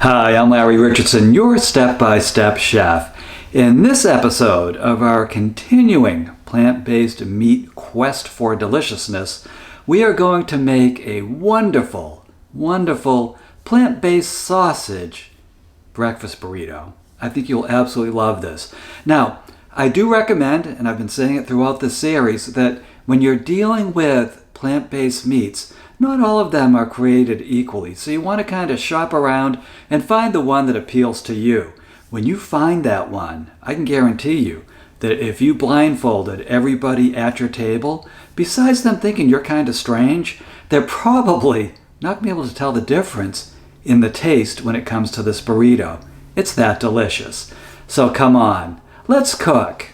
Hi, I'm Larry Richardson, your step-by-step chef. In this episode of our continuing plant-based meat quest for deliciousness, we are going to make a wonderful, wonderful plant-based sausage breakfast burrito. I think you'll absolutely love this. Now, I do recommend, and I've been saying it throughout this series, that when you're dealing with plant-based meats, not all of them are created equally. So you want to kind of shop around and find the one that appeals to you. When you find that one, I can guarantee you that if you blindfolded everybody at your table, besides them thinking you're kind of strange, they're probably not going to be able to tell the difference in the taste when it comes to this burrito. It's that delicious. So come on, let's cook.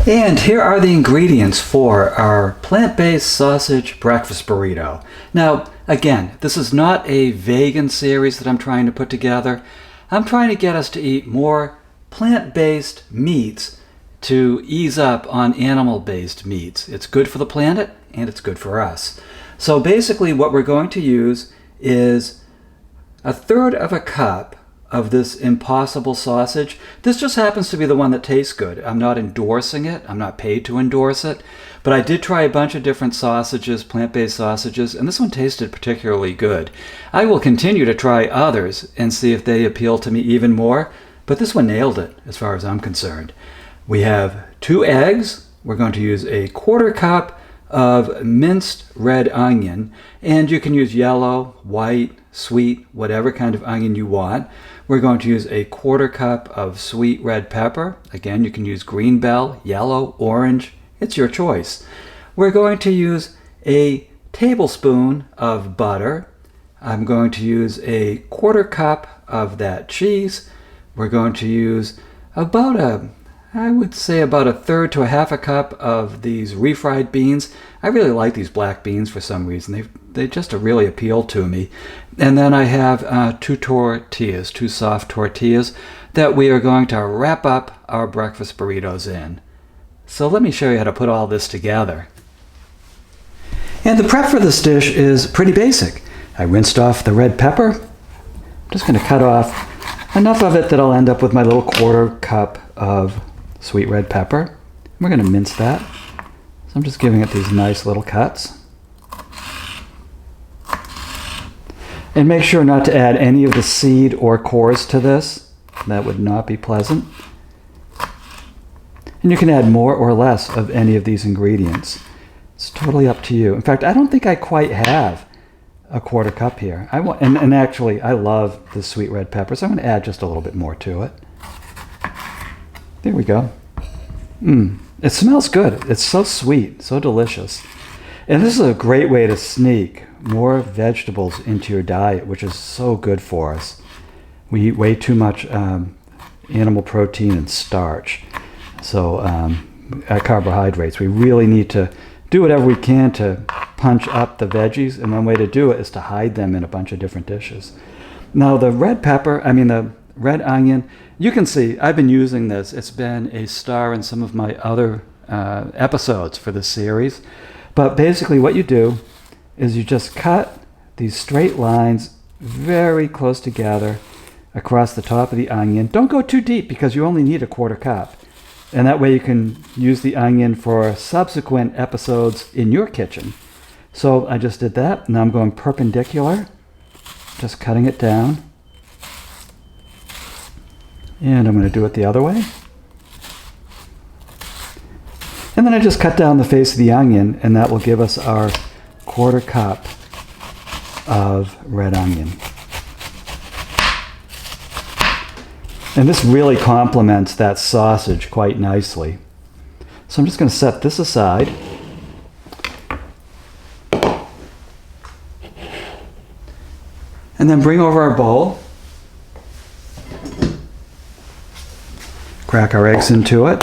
And here are the ingredients for our plant-based sausage breakfast burrito. Now, again, this is not a vegan series that I'm trying to put together. I'm trying to get us to eat more plant-based meats to ease up on animal-based meats. It's good for the planet and it's good for us. So basically what we're going to use is 1/3 of a cup of this Impossible sausage. This just happens to be the one that tastes good. I'm not endorsing it. I'm not paid to endorse it. But I did try a bunch of different sausages, plant-based sausages, and this one tasted particularly good. I will continue to try others and see if they appeal to me even more, but this one nailed it as far as I'm concerned. We have 2 eggs. We're going to use a 1/4 cup of minced red onion, and you can use yellow, white, sweet, whatever kind of onion you want. We're going to use a 1/4 cup of sweet red pepper. Again, you can use green bell, yellow, orange. It's your choice. We're going to use a tablespoon of butter. I'm going to use a 1/4 cup of that cheese. We're going to use about a 1/3 to a 1/2 cup of these refried beans. I really like these black beans for some reason. They just really appeal to me. And then I have 2 tortillas, 2 soft tortillas that we are going to wrap up our breakfast burritos in. So let me show you how to put all this together. And the prep for this dish is pretty basic. I rinsed off the red pepper. I'm just going to cut off enough of it that I'll end up with my little 1/4 cup of sweet red pepper. We're going to mince that. So I'm just giving it these nice little cuts. And make sure not to add any of the seed or cores to this. That would not be pleasant. And you can add more or less of any of these ingredients. It's totally up to you. In fact, I don't think I quite have a 1/4 cup here. And actually, I love the sweet red pepper, so I'm going to add just a little bit more to it. There we go. It smells good. It's so sweet, so delicious. And this is a great way to sneak more vegetables into your diet, which is so good for us. We eat way too much animal protein and starch, so carbohydrates. We really need to do whatever we can to punch up the veggies, and one way to do it is to hide them in a bunch of different dishes. Now the the red onion, you can see I've been using this. It's been a star in some of my other episodes for this series. But basically what you do is you just cut these straight lines very close together across the top of the onion. Don't go too deep because you only need a 1/4 cup. And that way you can use the onion for subsequent episodes in your kitchen. So I just did that. Now I'm going perpendicular, just cutting it down. And I'm going to do it the other way. And then I just cut down the face of the onion, and that will give us our 1/4 cup of red onion. And this really complements that sausage quite nicely. So I'm just going to set this aside. And then bring over our bowl. Crack our eggs into it.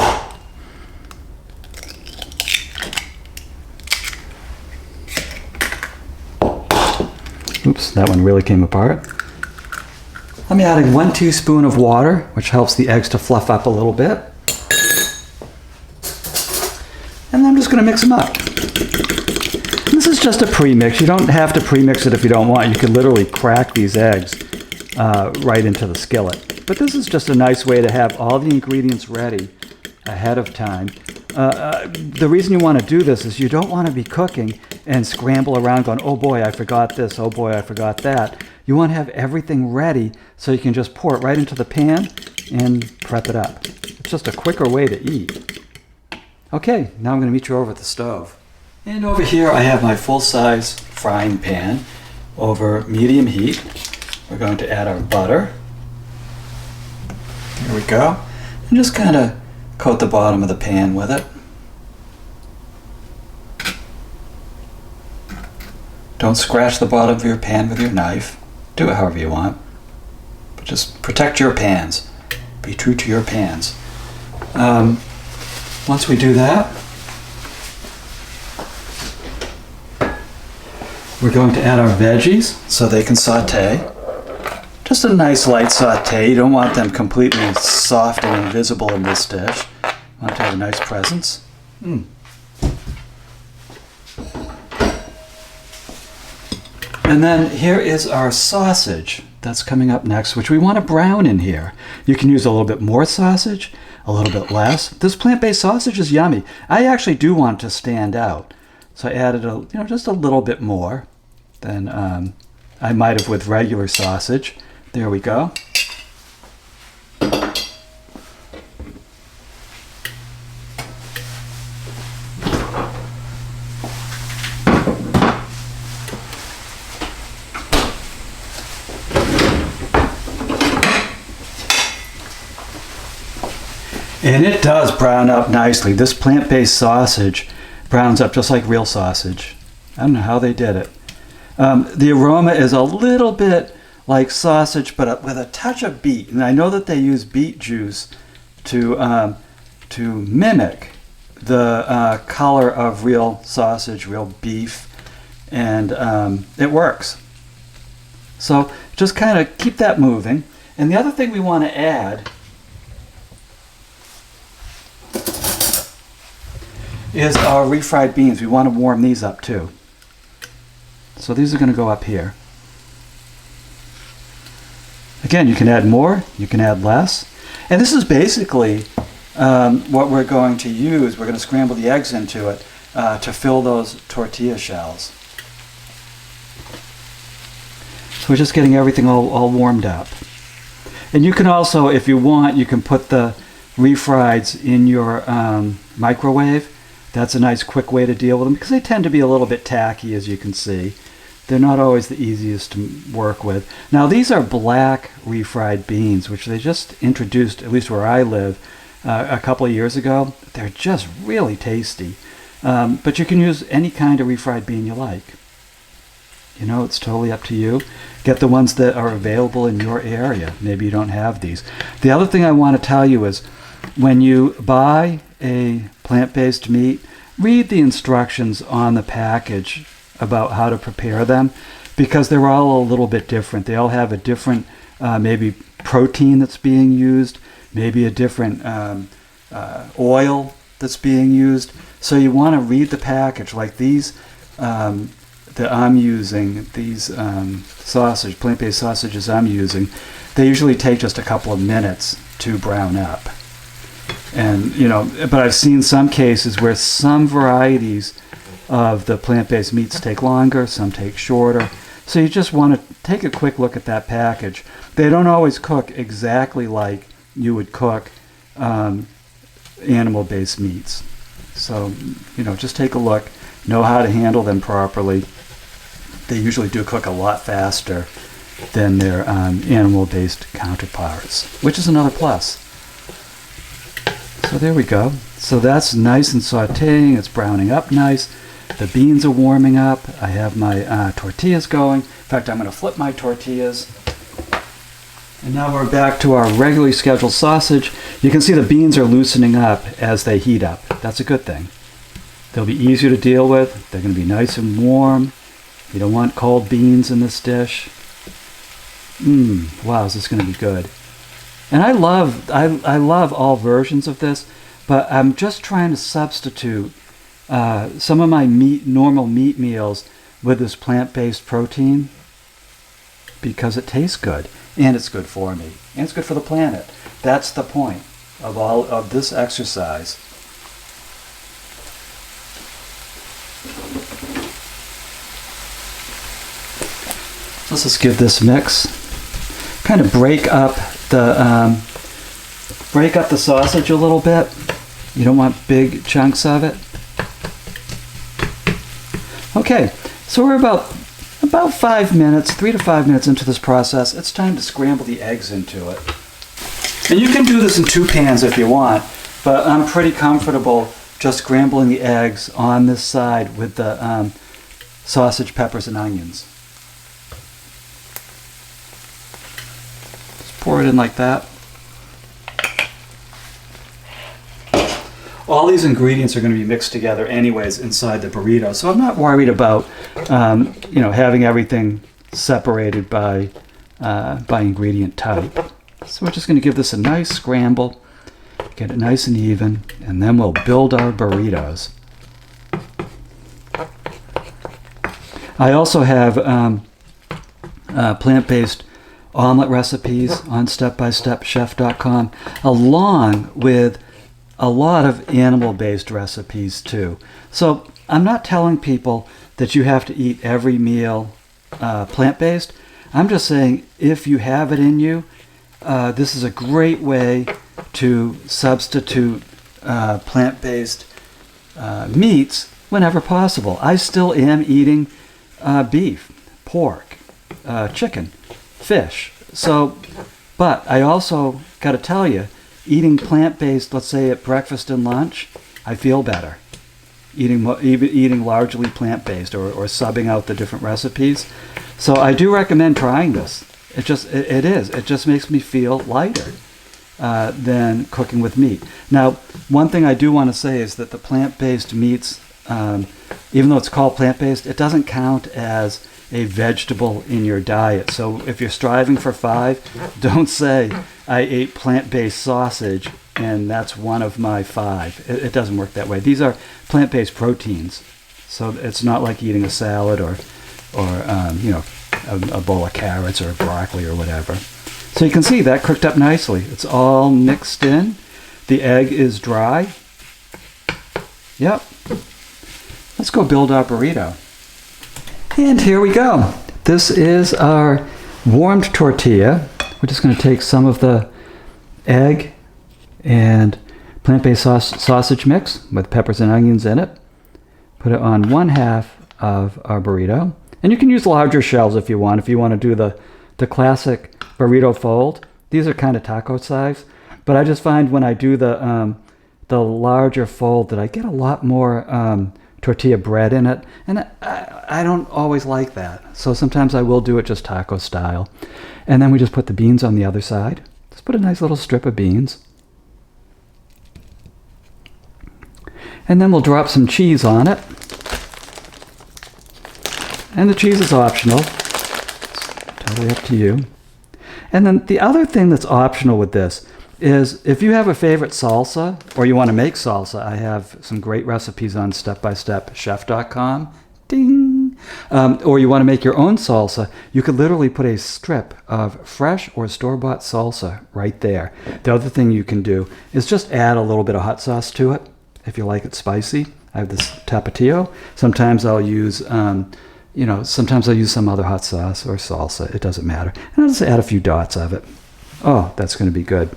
Oops, that one really came apart. I'm adding 1 teaspoon of water, which helps the eggs to fluff up a little bit. And then I'm just going to mix them up. This is just a pre-mix. You don't have to pre-mix it if you don't want. You could literally crack these eggs right into the skillet. But this is just a nice way to have all the ingredients ready ahead of time. The reason you want to do this is you don't want to be cooking and scramble around going, oh boy, I forgot this, oh boy, I forgot that. You want to have everything ready so you can just pour it right into the pan and prep it up. It's just a quicker way to eat. Okay, now I'm going to meet you over at the stove. And over here I have my full-size frying pan over medium heat. We're going to add our butter. Here we go. And just kind of coat the bottom of the pan with it. Don't scratch the bottom of your pan with your knife. Do it however you want. But just protect your pans. Be true to your pans. Once we do that, we're going to add our veggies so they can saute. Just a nice light saute. You don't want them completely soft and invisible in this dish. You want to have a nice presence. And then here is our sausage that's coming up next, which we want to brown in here. You can use a little bit more sausage, a little bit less. This plant-based sausage is yummy. I actually do want it to stand out. So I added just a little bit more than I might have with regular sausage. There we go. And it does brown up nicely. This plant-based sausage browns up just like real sausage. I don't know how they did it. The aroma is a little bit like sausage, but with a touch of beet. And I know that they use beet juice to mimic the color of real sausage, real beef, and it works. So just kind of keep that moving. And the other thing we want to add is our refried beans. We want to warm these up too. So these are going to go up here. Again, you can add more, you can add less. And this is basically what we're going to use. We're going to scramble the eggs into it to fill those tortilla shells. So we're just getting everything all warmed up. And you can also, if you want, you can put the refrieds in your microwave. That's a nice quick way to deal with them because they tend to be a little bit tacky, as you can see. They're not always the easiest to work with. Now these are black refried beans, which they just introduced, at least where I live, a couple of years ago. They're just really tasty. But you can use any kind of refried bean you like. You know, it's totally up to you. Get the ones that are available in your area. Maybe you don't have these. The other thing I want to tell you is when you buy a plant-based meat, read the instructions on the package about how to prepare them because they're all a little bit different. They all have a different maybe protein that's being used, maybe a different oil that's being used. So you want to read the package. Like these that I'm using, these plant-based sausages I'm using, they usually take just a couple of minutes to brown up. And, but I've seen some cases where some varieties of the plant-based meats take longer, some take shorter. So you just want to take a quick look at that package. They don't always cook exactly like you would cook animal-based meats. So, just take a look, know how to handle them properly. They usually do cook a lot faster than their animal-based counterparts, which is another plus. So there we go. So that's nice and sauteing. It's browning up nice. The beans are warming up. I have my tortillas going. In fact, I'm going to flip my tortillas. And now we're back to our regularly scheduled sausage. You can see the beans are loosening up as they heat up. That's a good thing. They'll be easier to deal with. They're going to be nice and warm. You don't want cold beans in this dish. Wow, is this going to be good. And I love all versions of this, but I'm just trying to substitute some of my normal meat meals with this plant-based protein because it tastes good. and it's good for me, and it's good for the planet. That's the point of all of this exercise. Let's just give this mix. Kind of break up the sausage a little bit. You don't want big chunks of it. Okay, so we're about 5 minutes, 3 to 5 minutes into this process. It's time to scramble the eggs into it. And you can do this in 2 pans if you want, but I'm pretty comfortable just scrambling the eggs on this side with the sausage, peppers, and onions. Just pour it in like that. All these ingredients are going to be mixed together anyways inside the burrito, so I'm not worried about having everything separated by ingredient type. So we're just going to give this a nice scramble, get it nice and even, and then we'll build our burritos. I also have plant-based omelet recipes on stepbystepchef.com, along with a lot of animal-based recipes too. So I'm not telling people that you have to eat every meal plant-based. I'm just saying if you have it in you, this is a great way to substitute plant-based meats whenever possible. I still am eating beef, pork, chicken, fish. But I also got to tell you, eating plant-based, let's say at breakfast and lunch, I feel better. Eating largely plant-based or subbing out the different recipes. So I do recommend trying this. It just makes me feel lighter than cooking with meat. Now, one thing I do want to say is that the plant-based meats, even though it's called plant-based, it doesn't count as a vegetable in your diet. So if you're striving for 5, don't say I ate plant-based sausage and that's one of my 5. It doesn't work that way. These are plant-based proteins, so it's not like eating a salad or a bowl of carrots or broccoli or whatever. So you can see that cooked up nicely. It's all mixed in. The egg is dry. Yep. Let's go build our burrito. And here we go. This is our warmed tortilla. We're just going to take some of the egg and plant-based sausage mix with peppers and onions in it. Put it on 1/2 of our burrito. And you can use larger shells if you want. If you want to do the classic burrito fold, these are kind of taco size. But I just find when I do the larger fold that I get a lot more tortilla bread in it, and I don't always like that. So sometimes I will do it just taco style. And then we just put the beans on the other side. Just put a nice little strip of beans. And then we'll drop some cheese on it. And the cheese is optional. It's totally up to you. And then the other thing that's optional with this is if you have a favorite salsa or you want to make salsa, I have some great recipes on stepbystepchef.com. Ding! Or you want to make your own salsa, you could literally put a strip of fresh or store-bought salsa right there. The other thing you can do is just add a little bit of hot sauce to it if you like it spicy. I have this Tapatio. Sometimes I'll use sometimes I'll use some other hot sauce or salsa. It doesn't matter. And I'll just add a few dots of it. Oh, that's going to be good.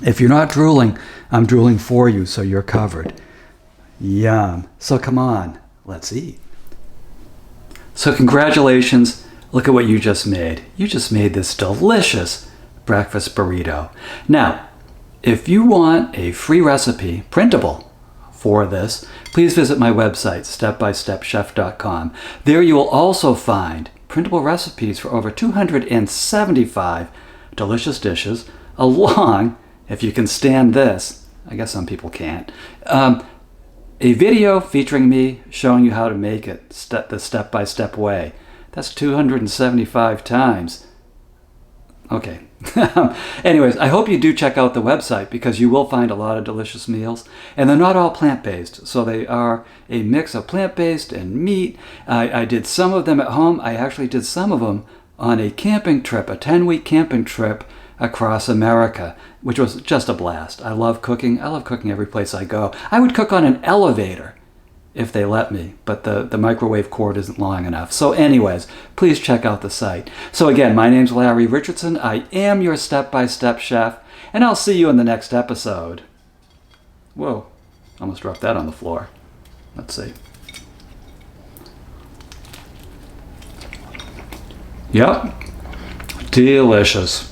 If you're not drooling, I'm drooling for you, so you're covered. Yum. So come on, let's eat. So congratulations. Look at what you just made. You just made this delicious breakfast burrito. Now, if you want a free recipe, printable, for this, please visit my website, stepbystepchef.com. There you will also find printable recipes for over 275 delicious dishes, along, if you can stand this, I guess some people can't, a video featuring me showing you how to make it the step-by-step way. That's 275 times. Okay. Anyways, I hope you do check out the website because you will find a lot of delicious meals. And they're not all plant-based. So they are a mix of plant-based and meat. I did some of them at home. I actually did some of them on a camping trip, a 10-week camping trip across America, which was just a blast. I love cooking. I love cooking every place I go. I would cook on an elevator if they let me, but the microwave cord isn't long enough. So anyways, please check out the site. So again, my name's Larry Richardson. I am your step-by-step chef, and I'll see you in the next episode. Whoa, almost dropped that on the floor. Let's see. Yep, delicious.